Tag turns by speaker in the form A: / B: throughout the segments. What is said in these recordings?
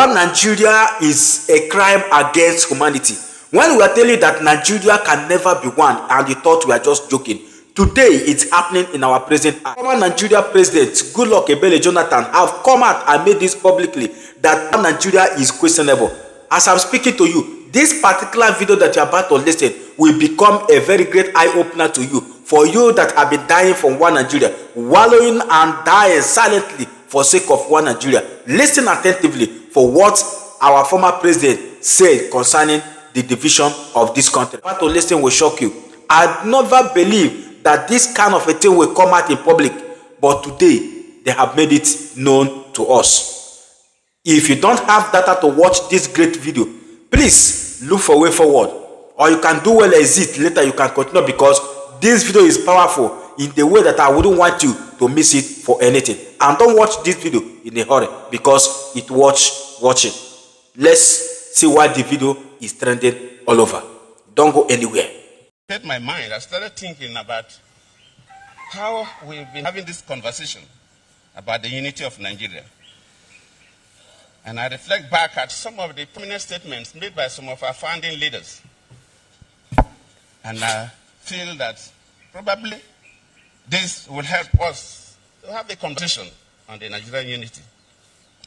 A: One Nigeria is a crime against humanity. When we are telling you that Nigeria can never be one and you thought we are just joking, today it's happening in our present. Former Nigeria President Goodluck Jonathan have come out and made this publicly that Nigeria is questionable. As I'm speaking to you, this particular video that you're about to listen will become a very great eye-opener to you. For you that have been dying from one Nigeria, wallowing and dying silently for sake of one Nigeria. Listen attentively for what our former president said concerning the division of this country. What to listen will shock you. I never believed that this kind of a thing will come out in public, but today they have made it known to us. If you don't have data to watch this great video, please look for way forward, or you can do well exit later. You can continue because this video is powerful in the way that I wouldn't want you to miss it for anything. And don't watch this video in a hurry because it watching. Let's see why the video is trending all over. Don't go anywhere.
B: In my mind, I started thinking about how we've been having this conversation about the unity of Nigeria. And I reflect back at some of the prominent statements made by some of our founding leaders. And I feel that probably this will help us to have a conversation on the Nigerian unity.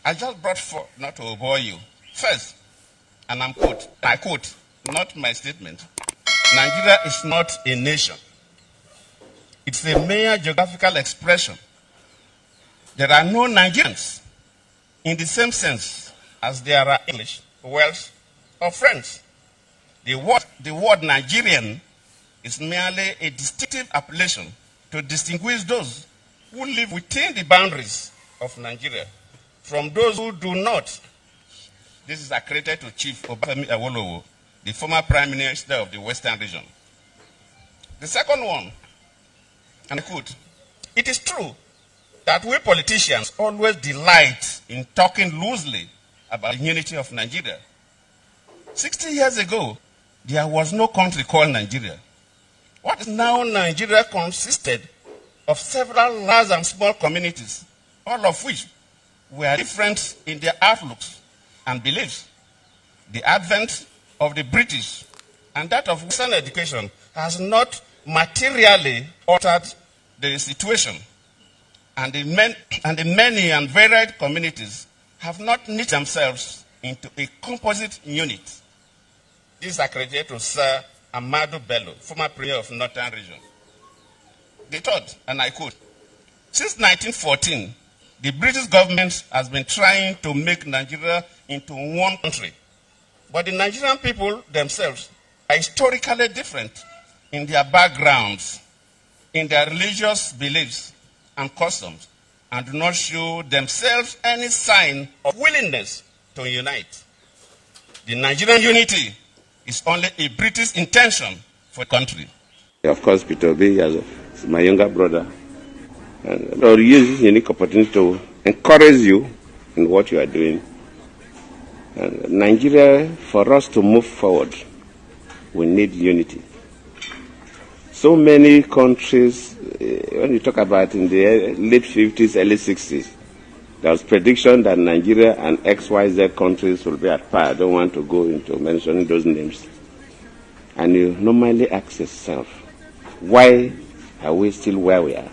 B: I just brought forth, not to bore you. First, and I quote, not my statement, Nigeria is not a nation. It's a mere geographical expression. There are no Nigerians in the same sense as there are English, Welsh, or French. The word Nigerian is merely a distinctive appellation to distinguish those who live within the boundaries of Nigeria from those who do not. This is accredited to Chief Obafemi Awolowo, the former Prime Minister of the Western region. The second one, and I quote, it is true that we politicians always delight in talking loosely about the unity of Nigeria. 60 years ago, there was no country called Nigeria. What is now Nigeria consisted of several large and small communities, all of which were different in their outlooks and beliefs. The advent of the British and that of Western education has not materially altered the situation, and the many and varied communities have not knit themselves into a composite unit. This is accredited to Sir Amadu Bello, former Premier of Northern Region. The third, and I quote, since 1914, the British government has been trying to make Nigeria into one country. But the Nigerian people themselves are historically different in their backgrounds, in their religious beliefs and customs, and do not show themselves any sign of willingness to unite. The Nigerian unity is only a British intention for the country.
C: Of course, Peter Obi, as my younger brother, and I'll use this unique opportunity to encourage you in what you are doing. And Nigeria, for us to move forward, we need unity. So many countries, when you talk about in the late 50s, early 60s, there was prediction that Nigeria and XYZ countries will be at par. I don't want to go into mentioning those names. And you normally ask yourself, why are we still where we are?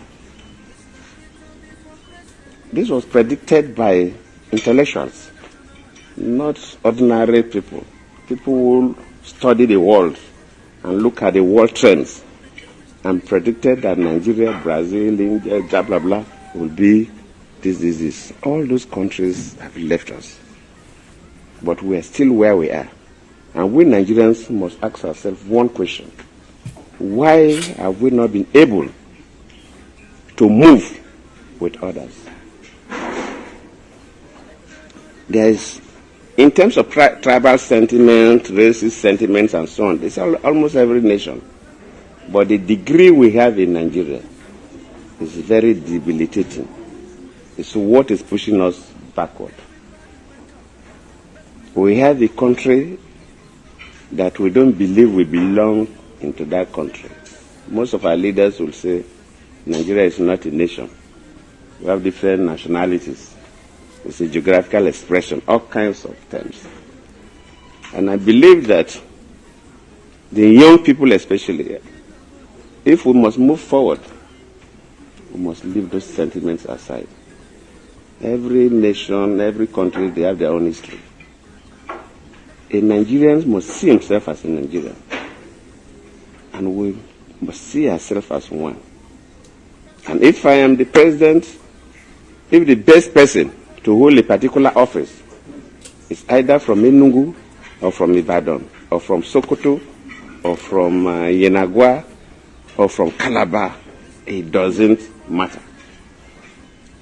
C: This was predicted by intellectuals, not ordinary people. People who study the world and look at the world trends and predicted that Nigeria, Brazil, India, blah, blah, blah, will be this. All those countries have left us. But we are still where we are. And we Nigerians must ask ourselves one question. Why have we not been able to move with others? There is, in terms of tribal sentiment, racist sentiments, and so on, it's almost every nation. But the degree we have in Nigeria is very debilitating. It's what is pushing us backward. We have a country that we don't believe we belong into that country. Most of our leaders will say Nigeria is not a nation. We have different nationalities. It's a geographical expression, all kinds of terms. And I believe that the young people especially, if we must move forward, we must leave those sentiments aside. Every nation, every country, they have their own history. A Nigerian must see himself as a Nigerian. And we must see ourselves as one. And if I am the president, if the best person to hold a particular office is either from Enugu or from Ibadan or from Sokoto or from Yenagua or from Calabar, it doesn't matter.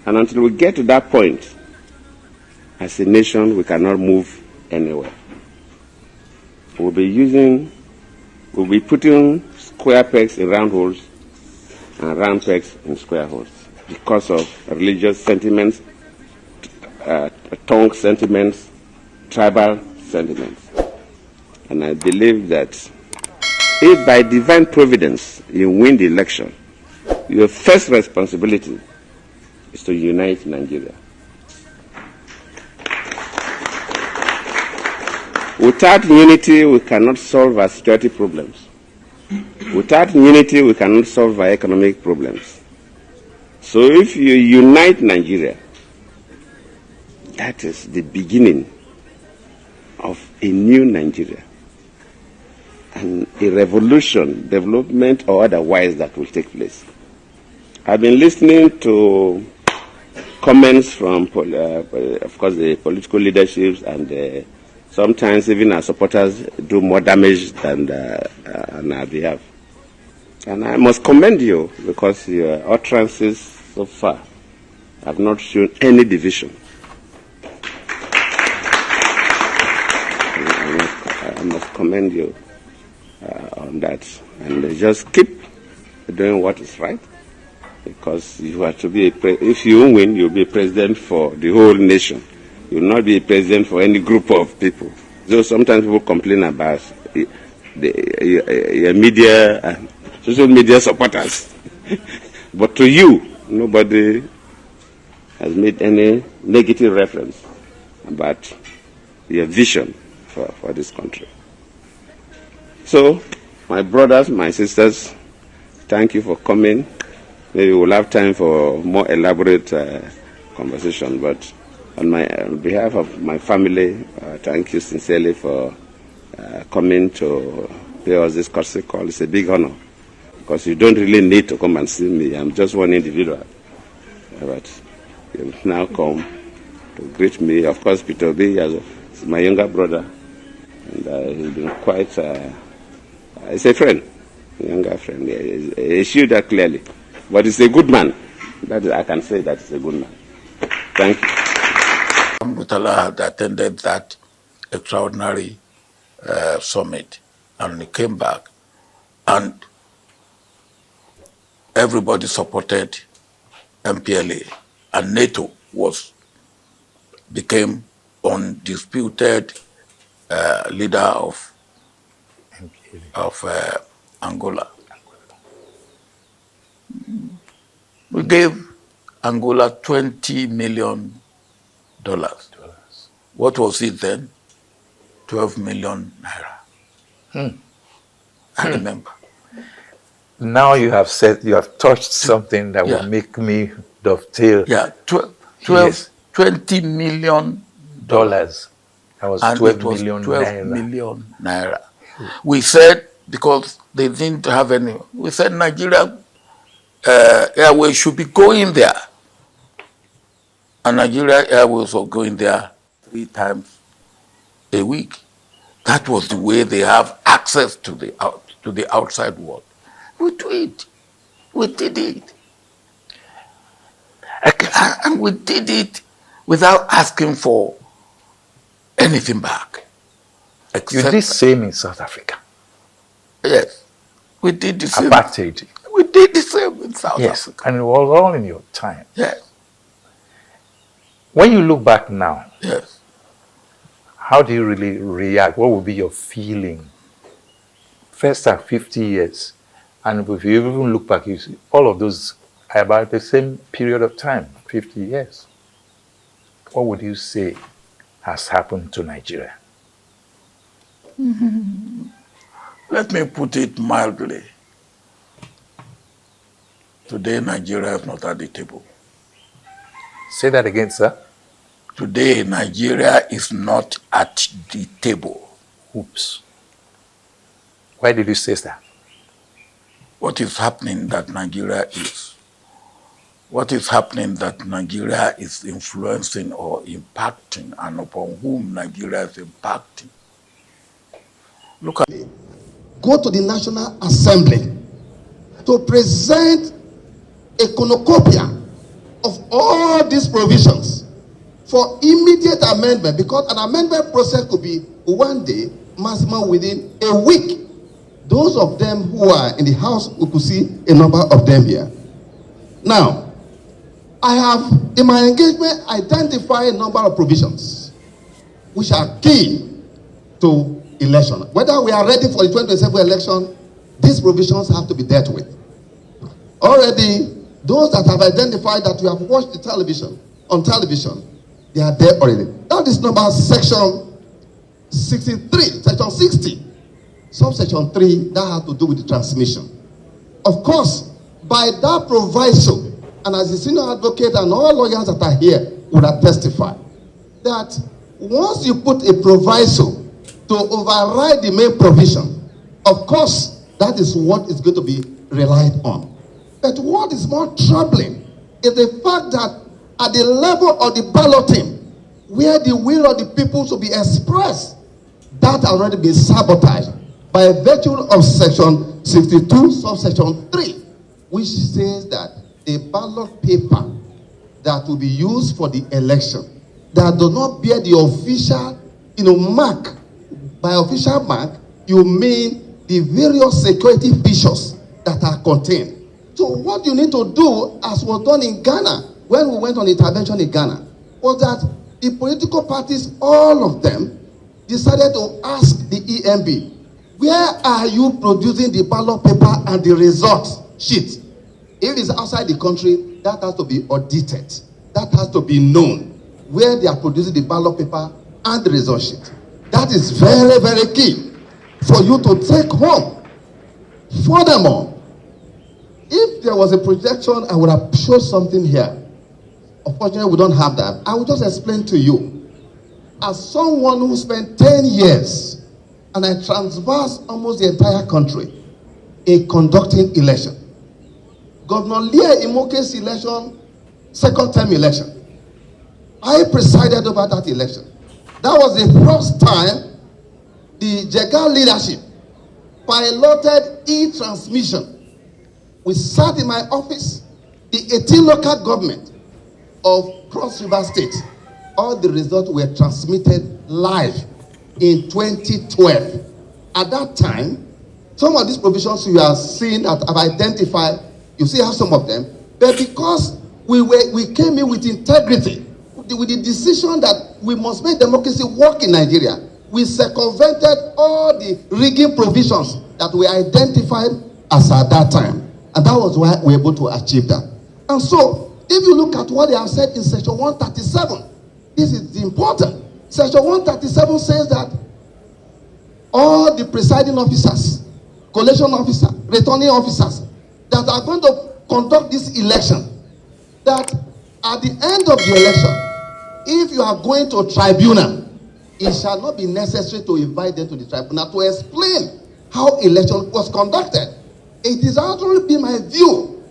C: And until we get to that point, as a nation, we cannot move anywhere. We'll be putting square pegs in round holes and round pegs in square holes because of religious sentiments, tongue sentiments, tribal sentiments. And I believe that if by divine providence you win the election, your first responsibility is to unite Nigeria. Without unity, we cannot solve our security problems. Without unity, we cannot solve our economic problems. So if you unite Nigeria, that is the beginning of a new Nigeria. And a revolution, development or otherwise, that will take place. I've been listening to comments from, of course, the political leaderships, and sometimes even our supporters do more damage than on our behalf. And I must commend you because your utterances so far have not shown any division. I must commend you on that. And just keep doing what is right, because you have to be if you win, you'll be president for the whole nation. You will not be a president for any group of people. So sometimes people complain about your media, social media supporters. But to you, nobody has made any negative reference about your vision for this country. So, my brothers, my sisters, thank you for coming. Maybe we'll have time for more elaborate conversation, but on behalf of my family, thank you sincerely for coming to pay us this courtesy call. It's a big honor, because you don't really need to come and see me. I'm just one individual. But you now come to greet me. Of course, Peter Obi is my younger brother, and he's been quite, he's a friend, a younger friend. He showed that clearly. But he's a good man. I can say that he's a good man. Thank you.
D: Mutala had attended that extraordinary summit, and he came back, and everybody supported MPLA, and NATO became undisputed leader of Angola. We gave Angola $20 million. What was it then? 12 million naira. I remember.
E: Now you have touched something that will make me dovetail.
D: Yeah, $20 million.
E: That was
D: and
E: 12
D: it was
E: million
D: 12
E: naira.
D: million naira. We said, because they didn't have any, we said Nigeria Airways should be going there. And Nigeria Airways were going there 3 times a week. That was the way they have access to the outside world. We do it. We did it. And we did it without asking for anything back.
E: You did the same in South Africa.
D: Yes. We did the same.
E: Apartheid.
D: We did the same in South Africa.
E: And it was all in your time.
D: Yes.
E: When you look back now,
D: yes,
E: how do you really react? What would be your feeling? First at 50 years, and if you even look back, you see all of those are about the same period of time, 50 years. what would you say has happened to Nigeria?
D: Let me put it mildly. Today, Nigeria is not at the table.
E: Say that again, sir.
D: Today, Nigeria is not at the table.
E: Oops. Why did you say that?
D: What is happening that Nigeria is? What is happening that Nigeria is influencing or impacting, and upon whom Nigeria is impacting? Look at
F: go to the National Assembly to present a cornucopia of all these provisions for immediate amendment, because an amendment process could be one day, maximum within a week. Those of them who are in the House, we could see a number of them here. Now, I have, in my engagement, identified a number of provisions which are key to election. Whether we are ready for the 2027 election, these provisions have to be dealt with. Already, those that have identified that you have watched the television, on television, they are there already. That is number section 63, section 60, subsection 3, that has to do with the transmission. Of course, by that proviso, and as the senior advocate and all lawyers that are here would have testified, that once you put a proviso to override the main provision, of course, that is what is going to be relied on. But what is more troubling is the fact that at the level of the balloting, where the will of the people should be expressed, that already been sabotaged by virtue of section 62, subsection 3, which says that a ballot paper that will be used for the election that does not bear the official, mark. By official mark, you mean the various security features that are contained. So what you need to do, as was done in Ghana, when we went on intervention in Ghana, was that the political parties, all of them, decided to ask the EMB, where are you producing the ballot paper and the result sheet? If it's outside the country, that has to be audited. That has to be known, where they are producing the ballot paper and the result sheet. That is very, very key for you to take home. Furthermore, if there was a projection, I would have showed something here. Unfortunately, we don't have that. I will just explain to you. As someone who spent 10 years, and I traversed almost the entire country in conducting election. Governor Leah Imoke's election, second term election, I presided over that election. That was the first time the Jega leadership piloted e-transmission. We sat in my office, the 18 local government of Cross River State. All the results were transmitted live in 2012. At that time, some of these provisions you are seeing that I've identified, you see how some of them, but because we came in with integrity, with the decision that we must make democracy work in Nigeria, we circumvented all the rigging provisions that we identified as at that time. And that was why we were able to achieve that. And so, if you look at what they have said in section 137, this is important. Section 137 says that all the presiding officers, collation officers, returning officers that are going to conduct this election, that at the end of the election, if you are going to a tribunal, it shall not be necessary to invite them to the tribunal to explain how election was conducted. It is actually been my view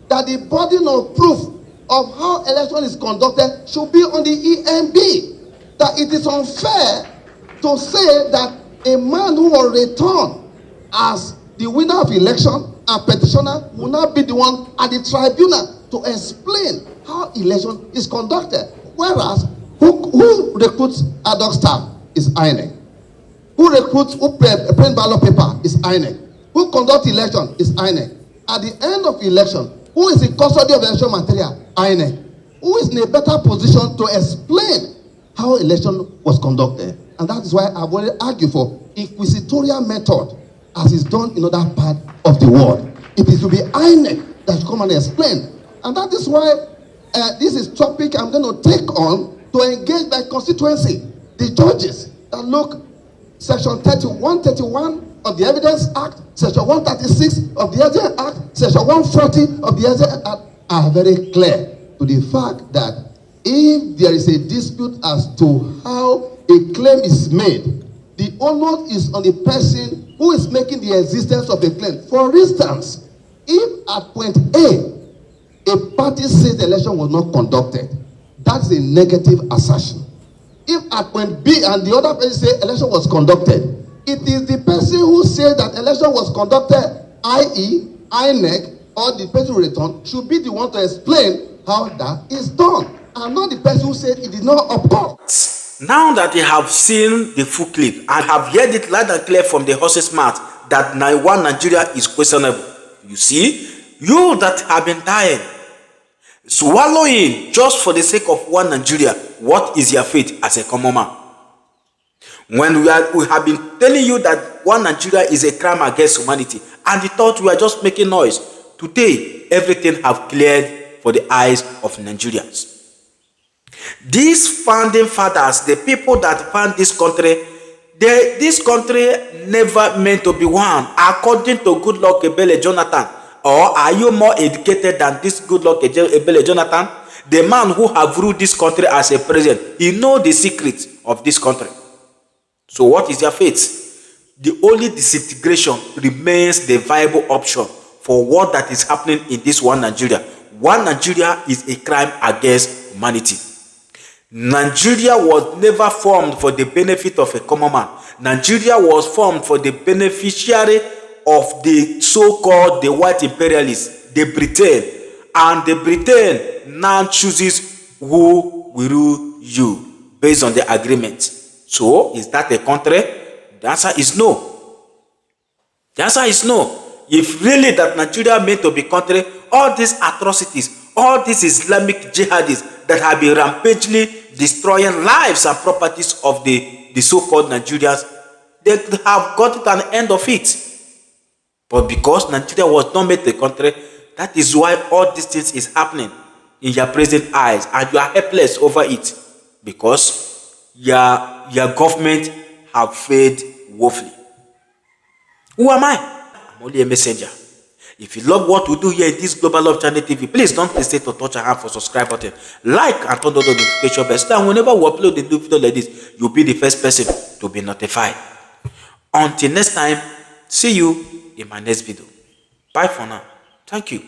F: that the burden of proof of how election is conducted should be on the EMB. That it is unfair to say that a man who will return as the winner of election and petitioner will not be the one at the tribunal to explain how election is conducted. Whereas, who recruits ad hoc staff is INEC. Who print ballot paper is INEC. Who conduct election is INEC. At the end of election, who is in custody of election material? INEC. Who is in a better position to explain how election was conducted? And that is why I've already argued for inquisitorial method as is done in other parts of the world. It is to be INEC that should come and explain. And that is why this is topic I'm going to take on to engage by constituency the judges that look, section 131 of the Evidence Act, section 136 of the Evidence Act, section 140 of the Evidence Act are very clear to the fact that if there is a dispute as to how a claim is made, the onus is on the person who is making the existence of a claim. For instance, if at point A, a party says the election was not conducted, that's a negative assertion. If at point B and the other person say election was conducted, it is the person who says that election was conducted, i.e., INEC, or the person who returned, should be the one to explain how that is done, and not the person who said it did not occur.
A: Now that you have seen the full clip and have heard it loud and clear from the horse's mouth that one Nigeria is questionable, you see, you that have been dying, swallowing just for the sake of one Nigeria, what is your fate as a common man? When we have been telling you that one Nigeria is a crime against humanity, and you thought we are just making noise, today everything have cleared for the eyes of Nigerians. These founding fathers, the people that found this country, this country never meant to be one. According to Goodluck Ebele Jonathan, or are you more educated than this Goodluck Ebele Jonathan? The man who have ruled this country as a president, he knows the secret of this country. So what is your fate? The only disintegration remains the viable option for what that is happening in this one Nigeria. One Nigeria is a crime against humanity. Nigeria was never formed for the benefit of a common man. Nigeria was formed for the beneficiary of the so-called the white imperialists, the Britain. And the Britain now chooses who will rule you based on the agreement. So, is that a country? The answer is no. The answer is no. If really that Nigeria meant to be country, all these atrocities, all these Islamic jihadists that have been rampagely destroying lives and properties of the so-called Nigerians, they have got an end of it. But because Nigeria was not made a country, that is why all these things is happening in your present eyes, and you are helpless over it because your government have failed woefully. Who am I? I'm only a messenger. If you love what we do here in this Global Love Channel TV, please don't hesitate to touch a hand for subscribe button, like and turn on the notification bell, so that whenever we upload a new video like this, you'll be the first person to be notified. Until next time, see you in my next video. Bye for now. Thank you.